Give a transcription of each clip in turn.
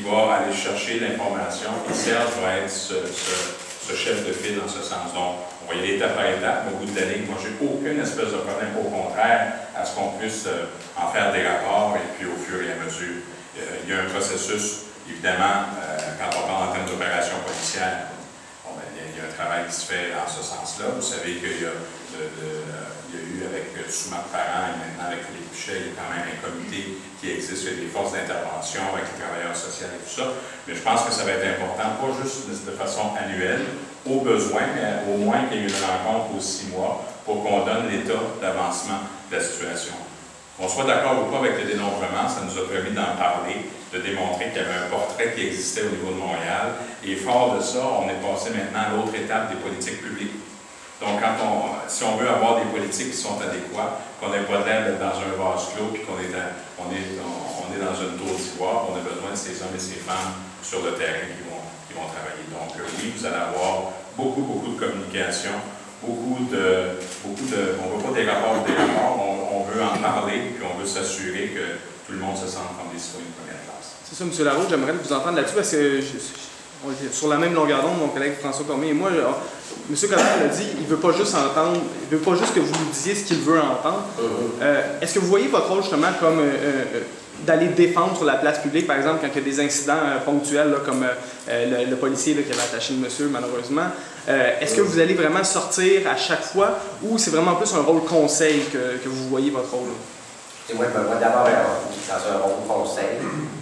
qui va aller chercher l'information et Serge va être ce chef de file dans ce sens. Donc, on va y aller étape par étape, mais au bout de la ligne, moi, j'ai aucune espèce de problème, au contraire, à ce qu'on puisse en faire des rapports et puis au fur et à mesure. Il y a un processus, évidemment, quand on parle en termes d'opération policière, bon, ben, il y a un travail qui se fait dans ce sens-là. Vous savez qu'il y a eu avec Soumac Parent et maintenant avec Philippe Pichet, il y a quand même un comité qui existe, il y a des forces d'intervention avec les travailleurs sociaux et tout ça. Mais je pense que ça va être important, pas juste de façon annuelle, au besoin, mais au moins qu'il y ait une rencontre aux 6 mois pour qu'on donne l'état d'avancement de la situation. Qu'on soit d'accord ou pas avec le dénombrement, ça nous a permis d'en parler, de démontrer qu'il y avait un portrait qui existait au niveau de Montréal. Et fort de ça, on est passé maintenant à l'autre étape des politiques publiques. Donc, si on veut avoir des politiques qui sont adéquates, qu'on n'ait pas l'air d'être dans un vase clos, puis qu'on est dans une tour d'ivoire, on a besoin de ces hommes et ces femmes sur le terrain qui vont travailler. Donc, oui, vous allez avoir beaucoup de communication, on ne veut pas des rapports, on veut en parler, puis on veut s'assurer que tout le monde se sente comme des citoyens de première classe. C'est ça, M. Laroux, j'aimerais vous entendre là-dessus, parce que on est sur la même longueur d'onde, mon collègue François Cormier et moi. M. Collard l'a dit, il ne veut pas juste entendre, il ne veut pas juste que vous lui disiez ce qu'il veut entendre. Est-ce que vous voyez votre rôle justement comme d'aller défendre sur la place publique, par exemple, quand il y a des incidents ponctuels, là, comme le policier là, qui avait attaché le monsieur, malheureusement? Est-ce que vous allez vraiment sortir à chaque fois ou c'est vraiment plus un rôle conseil que vous voyez votre rôle? Moi, je me vois d'abord dans un rôle conseil.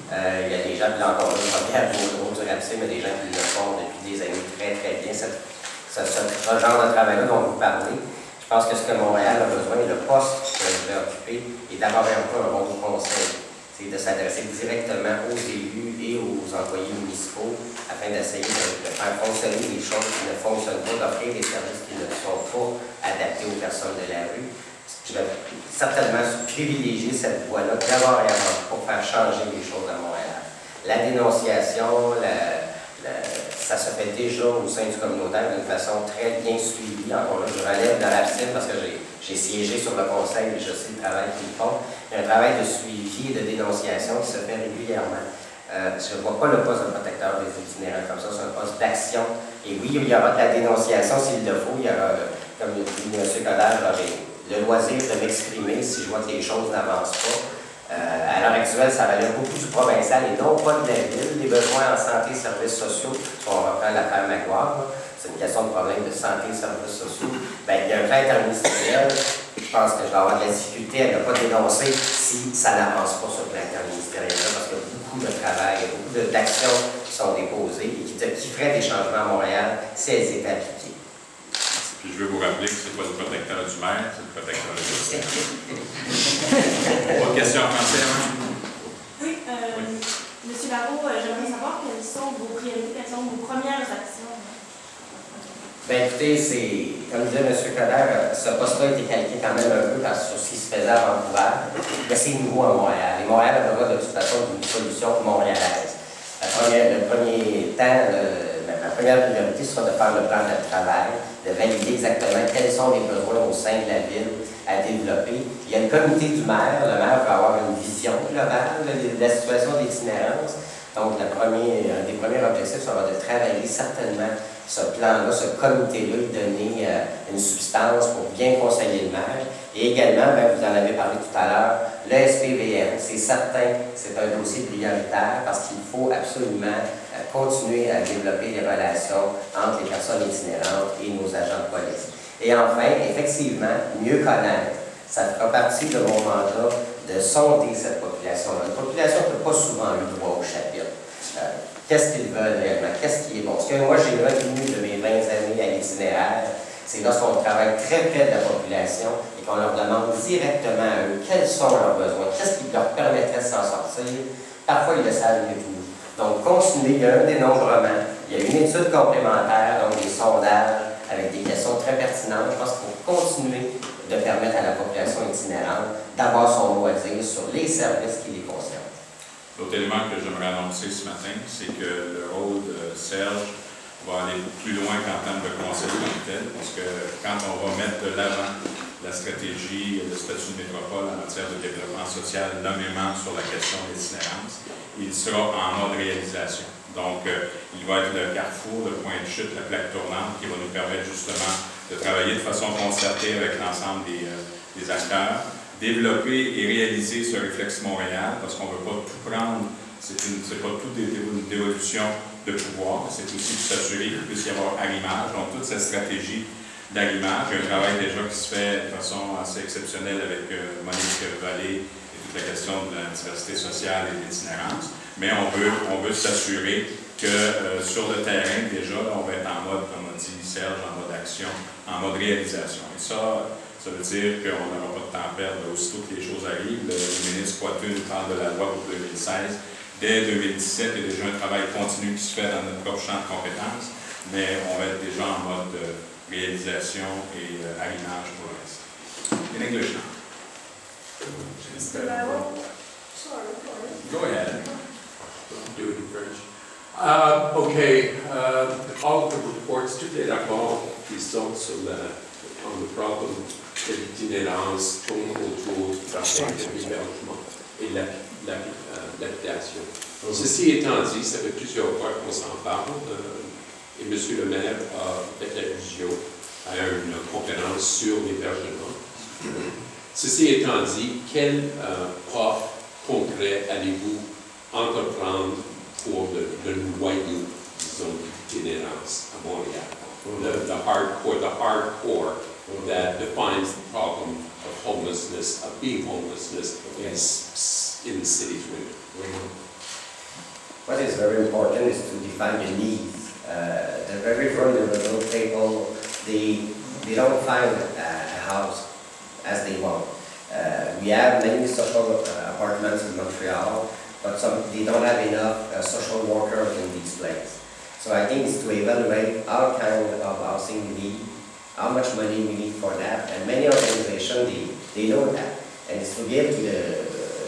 Il y a des gens qui l'entendent regarder au rôle du RAPC, mais des gens qui le font depuis des années très bien. Ce genre de travail-là dont vous parlez, je pense que ce que Montréal a besoin, le poste que je vais occuper, est d'avoir un peu un rôle de conseil. C'est de s'adresser directement aux élus et aux employés municipaux afin d'essayer de faire fonctionner des choses qui ne fonctionnent pas, d'offrir des services qui ne sont pas adaptés aux personnes de la rue. Je vais certainement privilégier cette voie-là d'abord et avant pour faire changer les choses à Montréal. La dénonciation, ça se fait déjà au sein du communautaire d'une façon très bien suivie. Encore là, je relève de la piscine parce que j'ai siégé sur le conseil et je sais le travail qu'ils font. Il y a un travail de suivi et de dénonciation qui se fait régulièrement. Je ne vois pas le poste de protecteur des itinérants comme ça, c'est un poste d'action. Et oui, il y aura de la dénonciation s'il le faut. Il y aura, comme dit M. Collard, le loisir de m'exprimer si je vois que les choses n'avancent pas. À l'heure actuelle, ça relève beaucoup du provincial et non pas de la ville. Les besoins en santé et services sociaux, si on reprend l'affaire Maguire, c'est une question de problème de santé et services sociaux. Bien, il y a un plan interministériel. Je pense que je vais avoir de la difficulté à ne pas dénoncer si ça n'avance pas sur le plan interministériel-là, parce qu'il y a beaucoup de travail, il y a beaucoup d'actions qui sont déposées et qui feraient des changements à Montréal si elles étaient appliquées. Puis je veux vous rappeler que ce n'est pas le protecteur du maire, c'est le protecteur de l'État. Autre question en français, hein? Oui, M. Laroux, j'aimerais savoir quelles sont vos priorités, quelles sont vos premières actions? Bien, écoutez, comme disait M. Collard, ce poste-là a été calqué quand même un peu sur ce qui se faisait à Vancouver, mais c'est nouveau à Montréal. Et Montréal a besoin de toute façon d'une solution montréalaise. Le premier temps, ma première priorité sera de faire le plan de travail, de valider exactement quels sont les besoins au sein de la ville à développer. Il y a le comité du maire. Le maire va avoir une vision globale de la situation d'itinérance. Donc, un des premiers objectifs sera de travailler certainement ce plan-là, ce comité-là, lui donner une substance pour bien conseiller le maire. Et également, vous en avez parlé tout à l'heure, le SPVM, c'est certain, c'est un dossier prioritaire parce qu'il faut absolument continuer à développer les relations entre les personnes itinérantes et nos agents de police. Et enfin, effectivement, mieux connaître. Ça fera partie de mon mandat de sonder cette population-là. La population n'a pas souvent eu droit au chapitre. Qu'est-ce qu'ils veulent réellement? Qu'est-ce qui est bon? Ce que moi, j'ai retenu de mes 20 années à l'itinéraire, c'est lorsqu'on travaille très près de la population et qu'on leur demande directement à eux quels sont leurs besoins, qu'est-ce qui leur permettrait de s'en sortir. Parfois, ils le savent mieux que nous. Donc, continuer, il y a un dénombrement, il y a une étude complémentaire, donc des sondages avec des questions très pertinentes. Je pense qu'il faut continuer de permettre à la population itinérante d'avoir son mot à dire sur les services qui les concernent. L'autre élément que j'aimerais annoncer ce matin, c'est que le rôle de Serge va aller plus loin qu'en termes de conseil comme tel, parce que quand on va mettre de l'avant la stratégie, le statut de métropole en matière de développement social, nommément sur la question de l'itinérance. Il sera en mode réalisation. Donc, il va être le carrefour, le point de chute, la plaque tournante qui va nous permettre justement de travailler de façon concertée avec l'ensemble des acteurs, développer et réaliser ce réflexe Montréal, parce qu'on ne veut pas tout prendre, c'est pas tout des dévolutions de pouvoir, c'est aussi de s'assurer qu'il puisse y avoir arrimage, donc toute cette stratégie d'arrimage. Il y a un travail déjà qui se fait de façon assez exceptionnelle avec Monique Vallée et toute la question de la diversité sociale et de l'itinérance. Mais on veut s'assurer que sur le terrain, déjà, on va être en mode, comme on dit Serge, en mode action, en mode réalisation. Et ça veut dire qu'on n'aura pas de temps à perdre aussitôt que les choses arrivent. Le ministre Poiteux nous parle de la loi pour 2016. Dès 2017, il y a déjà un travail continu qui se fait dans notre propre champ de compétences, mais on va être déjà en mode réalisation et arrimage pour le reste. In English now. Mr. Barrow? Sorry. Go ahead. Do it in French. Okay, all of the reports to date qui sortent sur on the problem de l'itinérance tournent autour du bassin de l'hébergement et l'habitation. Ceci étant dit, ça fait plusieurs fois qu'on s'en parle et M. le maire a fait allusion à une conférence sur l'hébergement. Ceci étant dit, quel pas concret allez-vous entreprendre pour le noyau, disons, d'itinérance à Montréal? The hardcore that defines the problem of homelessness, of being homelessness in the city's winter. What is very important is to define the needs. The very vulnerable people, they don't find a house as they want. We have many social apartments in Montreal, but they don't have enough social workers in these places. So I think it's to evaluate all kinds of housing we need, how much money we need for that, and many organizations, they know that. And it's to give to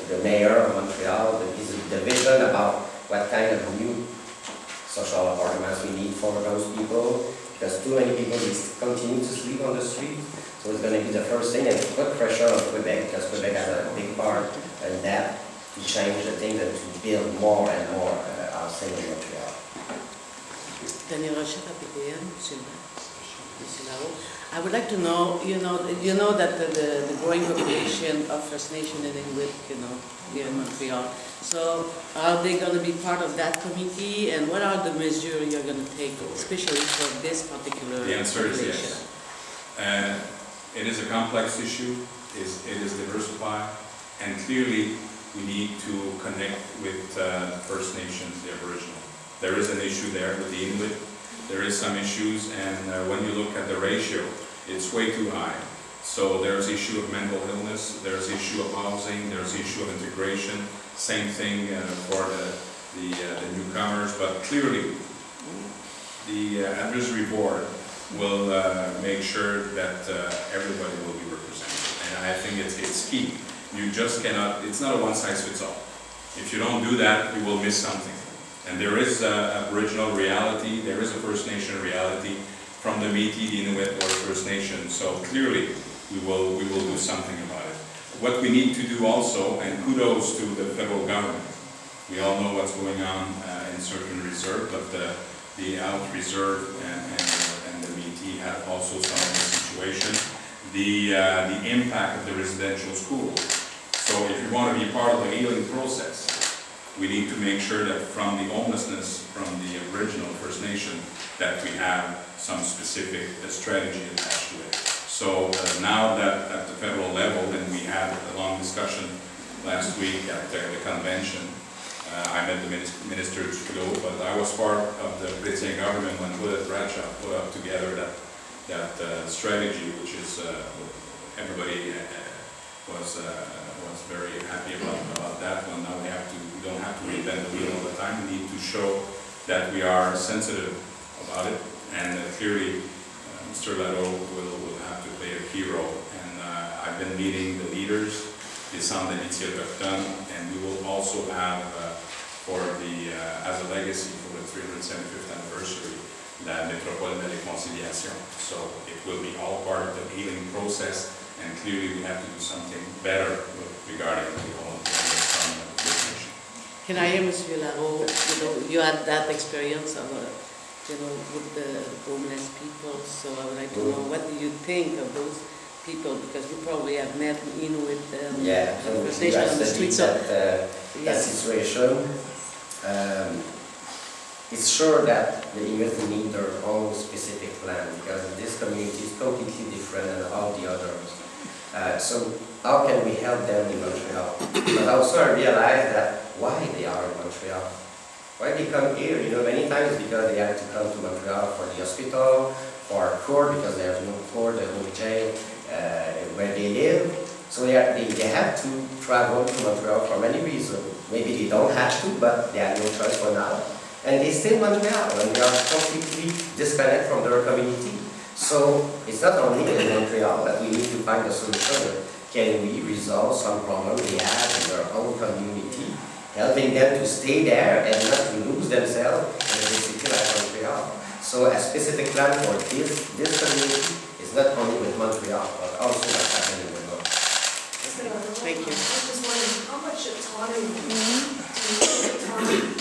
the mayor of Montreal the vision about what kind of new social apartments we need for those people, because too many people continue to sleep on the street. So it's going to be the first thing, and put pressure on Quebec, because Quebec has a big part in that, to change the things and to build more and more housing in Montreal. Daniel Rochette, APPN, Monsieur Larreau. I would like to know, you know that the growing population of First Nation and Inuit, here in Montreal. So are they going to be part of that committee, and what are the measures you're going to take, especially for this particular population? The answer is yes. It is a complex issue, it is diversified, and clearly we need to connect with First Nations, the Aboriginal. There is an issue there with the Inuit. There is some issues, and when you look at the ratio, it's way too high. So there's issue of mental illness, there's issue of housing, there's issue of integration. Same thing for the newcomers, but clearly the advisory board will make sure that everybody will be represented. And I think it's key. You just cannot, it's not a one-size-fits-all. If you don't do that, you will miss something. And there is an Aboriginal reality, there is a First Nation reality from the Métis, the Inuit, or First Nation. So clearly, we will do something about it. What we need to do also, and kudos to the federal government, we all know what's going on in certain reserves, but the Out Reserve and the Métis have also some of the situation. The impact of the residential schools. So if you want to be part of the healing process, we need to make sure that from the homelessness, from the Aboriginal First Nation, that we have some specific strategy attached to it. So now that at the federal level, and we had a long discussion last week at the convention, I met the Minister Trudeau, but I was part of the Chrétien government when Willett Bradshaw put up together that strategy, which is everybody was very happy about that one. Now we don't have to reinvent the wheel all the time. We need to show that we are sensitive about it, and clearly Mr. Leto will have to play a key role. And I've been meeting the leaders, the Centre d'amitié autochtone, and we will also have as a legacy for the 375th anniversary, la Métropole de la Réconciliation. So it will be all part of the healing process, And clearly, we have to do something better regarding the whole definition. Can I hear, Monsieur Laro, you had that experience of, with the homeless people, so I would like to know, what do you think of those people? Because you probably have met with them. Yeah, so First Nation on the streets. that Yes. situation. It's sure that the Inuit need their own specific plan because this community is completely different than all the others. So how can we help them in Montreal? But also I realized that why they are in Montreal. Why they come here? Many times because they have to come to Montreal for the hospital, for court because there's no court, there's no jail where they live. So they have to travel to Montreal for many reasons. Maybe they don't have to, but they have no choice for now. And they stay in Montreal and they are completely disconnected from their community. So it's not only in Montreal that we need to find a solution. Can we resolve some problem they have in their own community, helping them to stay there and not to lose themselves in a city like Montreal? So a specific plan for this community is not only with Montreal, but also what's happening with us. Thank you. I was just wondering, how much autonomy do you have?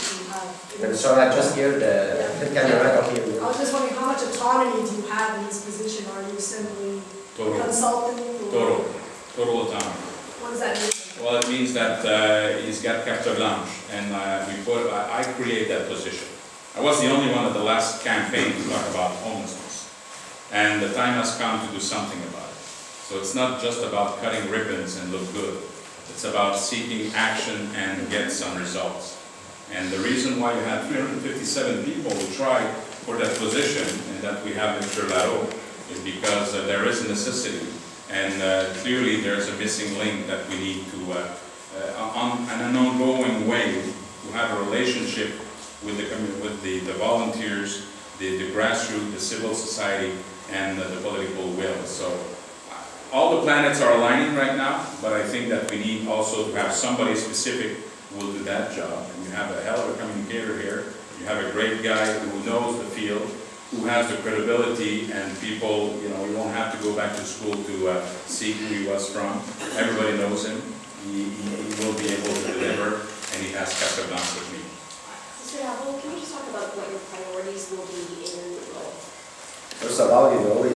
I'm sorry, I just hear the camera up here. I was just wondering, how much autonomy do you have in this position? Are you simply Total consulting? or- Total autonomy. What does that mean? Well, it means that he's got carte blanche, and I create that position. I was the only one at the last campaign to talk about homelessness, and the time has come to do something about it. So it's not just about cutting ribbons and look good. It's about seeking action and get some results. And the reason why you have 357 people who tried for that position, and that we have Mr. Laro, is because there is a necessity. And clearly there's a missing link that we need to, on an ongoing way, to have a relationship with the volunteers, the grassroots, the civil society, and the political will. So all the planets are aligning right now, but I think that we need also to have somebody specific who will do that job. And you have a hell of a communicator here. You have a great guy who knows the field, who has the credibility, and people, you won't have to go back to school to see who he was from. Everybody knows him. He will be able to deliver, and he has carte blanche with me. Mr. Apple, can you just talk about what your priorities will be in First of all,